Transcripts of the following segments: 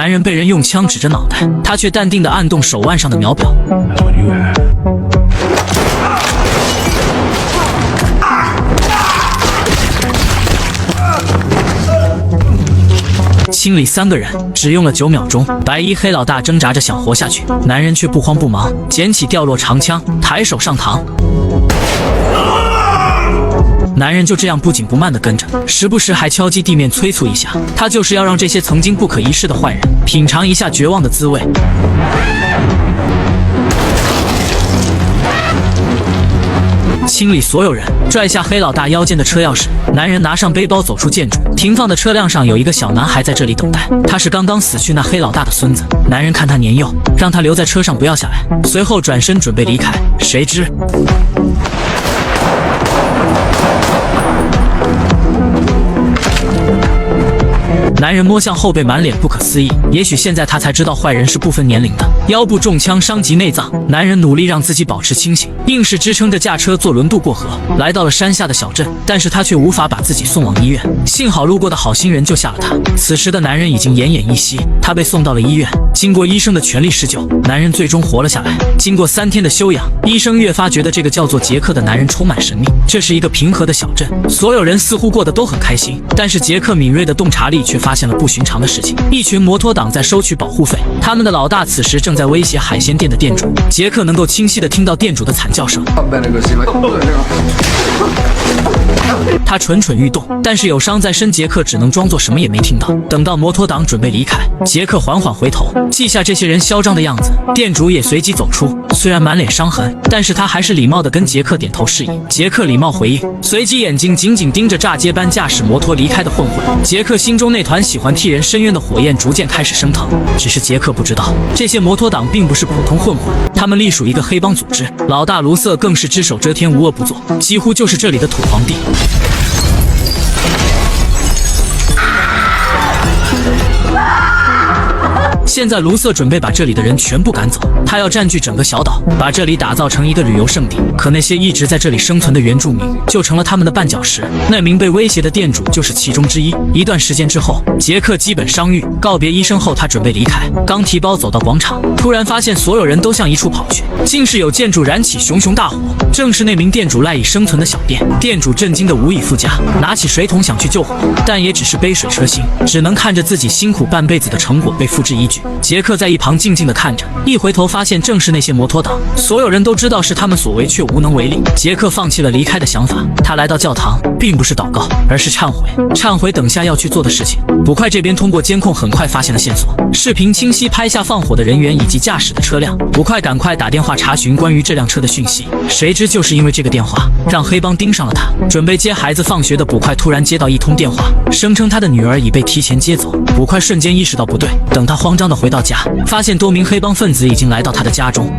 男人被人用枪指着脑袋，他却淡定地按动手腕上的秒表。清理3个人只用了9秒钟，白衣黑老大挣扎着想活下去，男人却不慌不忙，捡起掉落长枪，抬手上膛。男人就这样不紧不慢地跟着，时不时还敲击地面催促一下，他就是要让这些曾经不可一世的坏人品尝一下绝望的滋味。清理所有人，拽下黑老大腰间的车钥匙，男人拿上背包走出建筑，停放的车辆上有一个小男孩在这里等待，他是刚刚死去那黑老大的孙子。男人看他年幼，让他留在车上不要下来，随后转身准备离开，谁知男人摸向后背，满脸不可思议。也许现在他才知道坏人是不分年龄的。腰部中枪伤及内脏，男人努力让自己保持清醒，硬是支撑着驾车坐轮渡过河，来到了山下的小镇。但是他却无法把自己送往医院，幸好路过的好心人救下了他。此时的男人已经奄奄一息，他被送到了医院。经过医生的全力施救，男人最终活了下来。经过3天的休养，医生越发觉得这个叫做杰克的男人充满神秘。这是一个平和的小镇，所有人似乎过得都很开心，但是杰克敏锐的洞察力却发现了不寻常的事情。一群摩托党在收取保护费，他们的老大此时正在威胁海鲜店的店主。杰克能够清晰地听到店主的惨叫声，他蠢蠢欲动，但是有伤在身，杰克只能装作什么也没听到。等到摩托党准备离开，杰克缓缓回头，记下这些人嚣张的样子。店主也随即走出，虽然满脸伤痕，但是他还是礼貌地跟杰克点头示意。杰克礼貌回应，随即眼睛紧紧盯着炸街般驾驶摩托离开的混混。杰克心中那团喜欢替人伸冤的火焰逐渐开始升腾，只是杰克不知道，这些摩托党并不是普通混混，他们隶属一个黑帮组织，老大卢瑟更是只手遮天，无恶不作，几乎就是这里的土皇帝。现在卢瑟准备把这里的人全部赶走，他要占据整个小岛，把这里打造成一个旅游胜地。可那些一直在这里生存的原住民就成了他们的绊脚石，那名被威胁的店主就是其中之一。一段时间之后，杰克基本伤愈，告别医生后，他准备离开，刚提包走到广场，突然发现所有人都向一处跑去，竟是有建筑燃起熊熊大火，正是那名店主赖以生存的小店。店主震惊得无以复加，拿起水桶想去救火，但也只是杯水车薪，只能看着自己辛苦半辈子的成果被付之一炬。杰克在一旁静静地看着，一回头发现正是那些摩托党，所有人都知道是他们所为，却无能为力。杰克放弃了离开的想法，他来到教堂，并不是祷告，而是忏悔，忏悔等下要去做的事情。捕快这边通过监控很快发现了线索，视频清晰拍下放火的人员以及驾驶的车辆。捕快赶快打电话查询关于这辆车的讯息，谁知就是因为这个电话，让黑帮盯上了他。准备接孩子放学的捕快突然接到一通电话，声称他的女儿已被提前接走。捕快瞬间意识到不对，等他慌张地回到家，发现多名黑帮分子已经来到他的家中。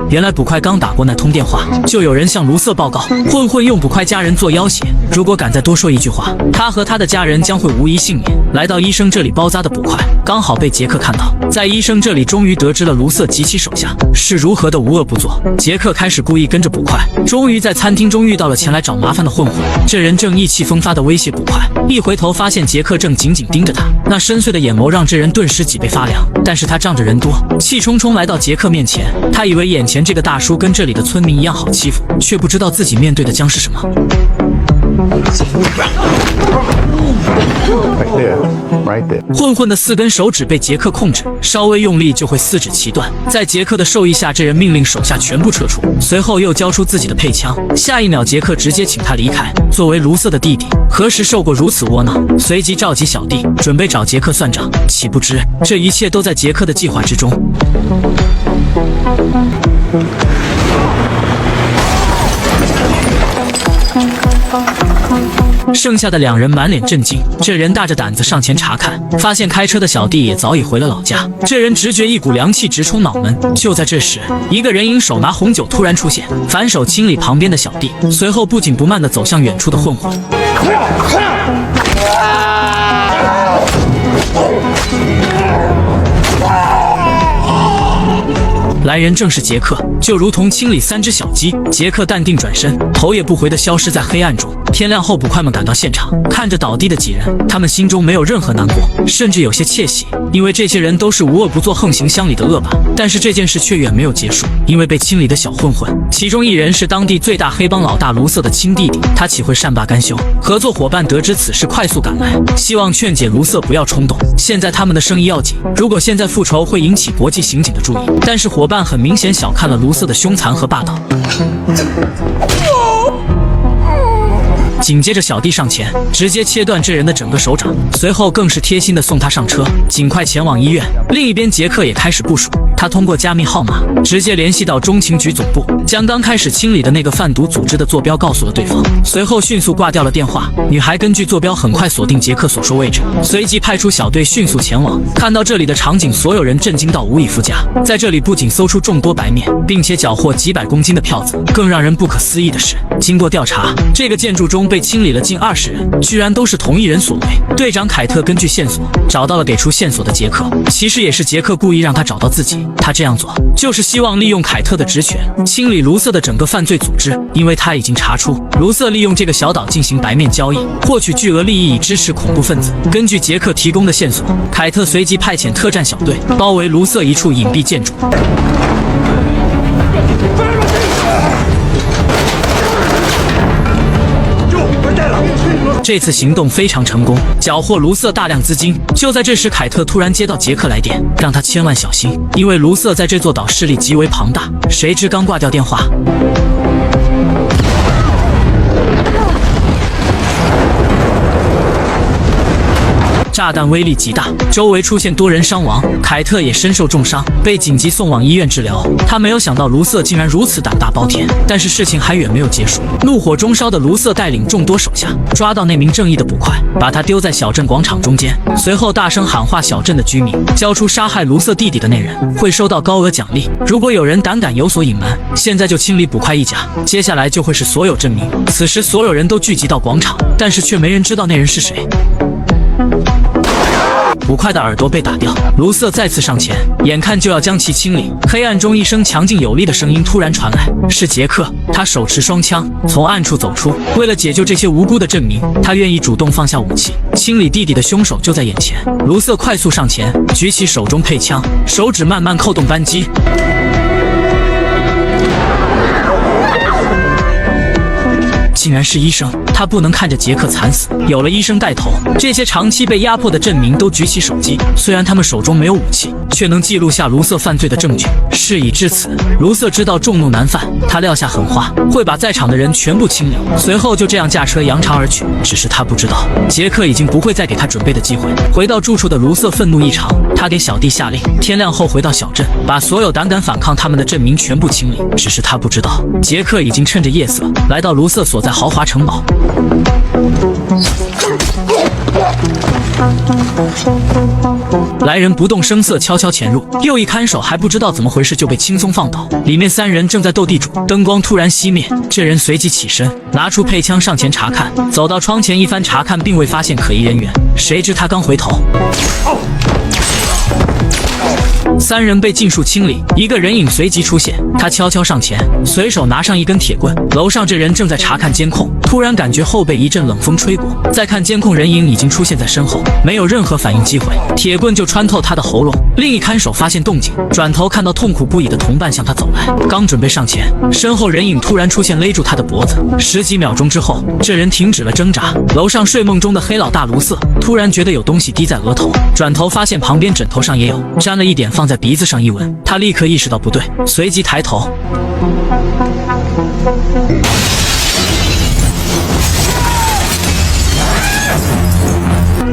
原来捕快刚打过那通电话，就有人向卢瑟报告，混混用捕快家人做要挟，如果敢再多说一句话，他和他的家人将会无一幸免。来到医生这里包扎的捕快刚好被杰克看到，在医生这里终于得知了卢瑟及其手下是如何的无恶不作。杰克开始故意跟着捕快，终于在餐厅中遇到了前来找麻烦的混混，这人正意气风发地威胁捕快，一回头发现杰克正紧紧盯着他，那深邃的眼眸让这人顿时脊背发凉。但是他仗着人多，气冲冲来到杰克面前，他以为眼前这个大叔跟这里的村民一样好欺负，却不知道自己面对的将是什么。混混的4根手指被杰克控制，稍微用力就会4指齐断。在杰克的授意下，这人命令手下全部撤出，随后又交出自己的配枪。下一秒，杰克直接请他离开。作为卢瑟的弟弟，何时受过如此窝囊？随即召集小弟，准备找杰克算账。岂不知，这一切都在杰克的计划之中。剩下的2人满脸震惊，这人大着胆子上前查看，发现开车的小弟也早已回了老家。这人直觉一股凉气直冲脑门。就在这时，一个人影手拿红酒突然出现，反手清理旁边的小弟，随后不紧不慢地走向远处的混混。来来人正是杰克，就如同清理3只小鸡。杰克淡定转身，头也不回地消失在黑暗中。天亮后，捕快们赶到现场，看着倒地的几人，他们心中没有任何难过，甚至有些窃喜，因为这些人都是无恶不作、横行乡里的恶霸。但是这件事却远没有结束，因为被清理的小混混，其中一人是当地最大黑帮老大卢瑟的亲弟弟，他岂会善罢甘休？合作伙伴得知此事，快速赶来，希望劝解卢瑟不要冲动。现在他们的生意要紧，如果现在复仇会引起国际刑警的注意。但是伙伴很明显小看了卢瑟的凶残和霸道。紧接着小弟上前，直接切断这人的整个手掌，随后更是贴心的送他上车，尽快前往医院。另一边，杰克也开始部署，他通过加密号码直接联系到中情局总部，将刚开始清理的那个贩毒组织的坐标告诉了对方，随后迅速挂掉了电话。女孩根据坐标很快锁定杰克所说位置，随即派出小队迅速前往。看到这里的场景，所有人震惊到无以复加。在这里不仅搜出众多白面，并且缴获几百公斤的票子，更让人不可思议的是，经过调查，这个建筑中被清理了近20人，居然都是同一人所为。队长凯特根据线索找到了给出线索的杰克，其实也是杰克故意让他找到自己。他这样做就是希望利用凯特的职权清理卢瑟的整个犯罪组织，因为他已经查出卢瑟利用这个小岛进行白面交易，获取巨额利益以支持恐怖分子。根据杰克提供的线索，凯特随即派遣特战小队包围卢瑟一处隐蔽建筑。这次行动非常成功，缴获卢瑟大量资金。就在这时，凯特突然接到杰克来电，让他千万小心，因为卢瑟在这座岛势力极为庞大。谁知刚挂掉电话，炸弹威力极大，周围出现多人伤亡，凯特也身受重伤，被紧急送往医院治疗。他没有想到卢瑟竟然如此胆大包天，但是事情还远没有结束。怒火中烧的卢瑟带领众多手下抓到那名正义的捕快，把他丢在小镇广场中间，随后大声喊话小镇的居民，交出杀害卢瑟弟弟的那人会收到高额奖励，如果有人胆敢有所隐瞒，现在就清理捕快一家，接下来就会是所有镇民。此时所有人都聚集到广场，但是却没人知道那人是谁。捕快的耳朵被打掉，卢瑟再次上前，眼看就要将其清理。黑暗中，一声强劲有力的声音突然传来，是杰克。他手持双枪从暗处走出，为了解救这些无辜的镇民，他愿意主动放下武器。清理弟弟的凶手就在眼前，卢瑟快速上前，举起手中配枪，手指慢慢扣动扳机。竟然是医生，他不能看着杰克惨死。有了医生带头，这些长期被压迫的镇民都举起手机，虽然他们手中没有武器，却能记录下卢瑟犯罪的证据。事已至此，卢瑟知道众怒难犯，他撂下狠话，会把在场的人全部清理，随后就这样驾车扬长而去。只是他不知道，杰克已经不会再给他准备的机会。回到住处的卢瑟愤怒异常，他给小弟下令，天亮后回到小镇，把所有胆敢反抗他们的镇民全部清理。只是他不知道，杰克已经趁着夜色来到卢瑟所在豪华城堡。来人不动声色悄悄潜入，右翼看守还不知道怎么回事就被轻松放倒。里面3人正在斗地主，灯光突然熄灭，这人随即起身，拿出配枪上前查看，走到窗前一番查看，并未发现可疑人员。谁知他刚回头，3人被尽数清理，一个人影随即出现，他悄悄上前，随手拿上一根铁棍。楼上这人正在查看监控，突然感觉后背一阵冷风吹过，再看监控，人影已经出现在身后，没有任何反应机会，铁棍就穿透他的喉咙。另一看守发现动静，转头看到痛苦不已的同伴向他走来，刚准备上前，身后人影突然出现，勒住他的脖子。10几秒钟之后，这人停止了挣扎。楼上睡梦中的黑老大卢瑟突然觉得有东西滴在额头，转头发现旁边枕头上也有，沾了一点，放在鼻子上一闻，他立刻意识到不对，随即抬头。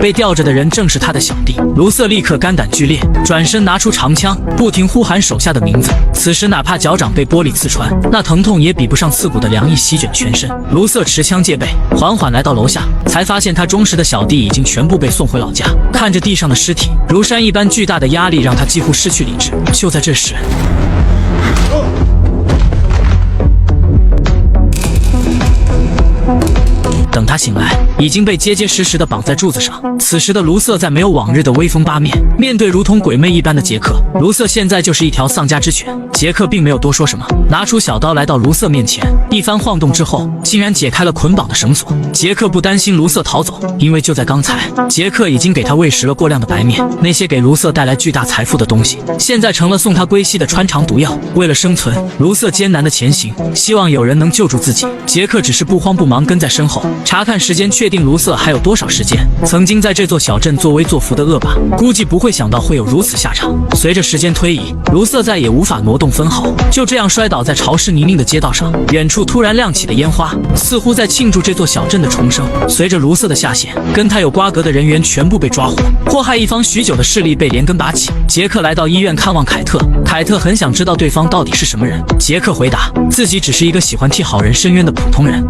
被吊着的人正是他的小弟。卢瑟立刻肝胆俱裂，转身拿出长枪，不停呼喊手下的名字。此时哪怕脚掌被玻璃刺穿，那疼痛也比不上刺骨的凉意席卷全身。卢瑟持枪戒备，缓缓来到楼下，才发现他忠实的小弟已经全部被送回老家。看着地上的尸体，如山一般巨大的压力让他几乎失去理智。就在这时，等他醒来，已经被结结实实地绑在柱子上。此时的卢瑟再没有往日的威风八面，面对如同鬼魅一般的杰克，卢瑟现在就是一条丧家之犬。杰克并没有多说什么，拿出小刀来到卢瑟面前，一番晃动之后，竟然解开了捆绑的绳索。杰克不担心卢瑟逃走，因为就在刚才，杰克已经给他喂食了过量的白面，那些给卢瑟带来巨大财富的东西，现在成了送他归西的穿肠毒药。为了生存，卢瑟艰难的前行，希望有人能救助自己。杰克只是不慌不忙跟在身后，查看时间，确定卢瑟还有多少时间。曾经在这座小镇作威作福的恶霸，估计不会想到会有如此下场。随着时间推移，卢瑟再也无法挪动分毫，就这样摔倒在潮湿泥泞的街道上。远处突然亮起的烟花，似乎在庆祝这座小镇的重生。随着卢瑟的下线，跟他有瓜葛的人员全部被抓获，祸害一方许久的势力被连根拔起。杰克来到医院看望凯特，凯特很想知道对方到底是什么人。杰克回答，自己只是一个喜欢替好人伸冤的普通人。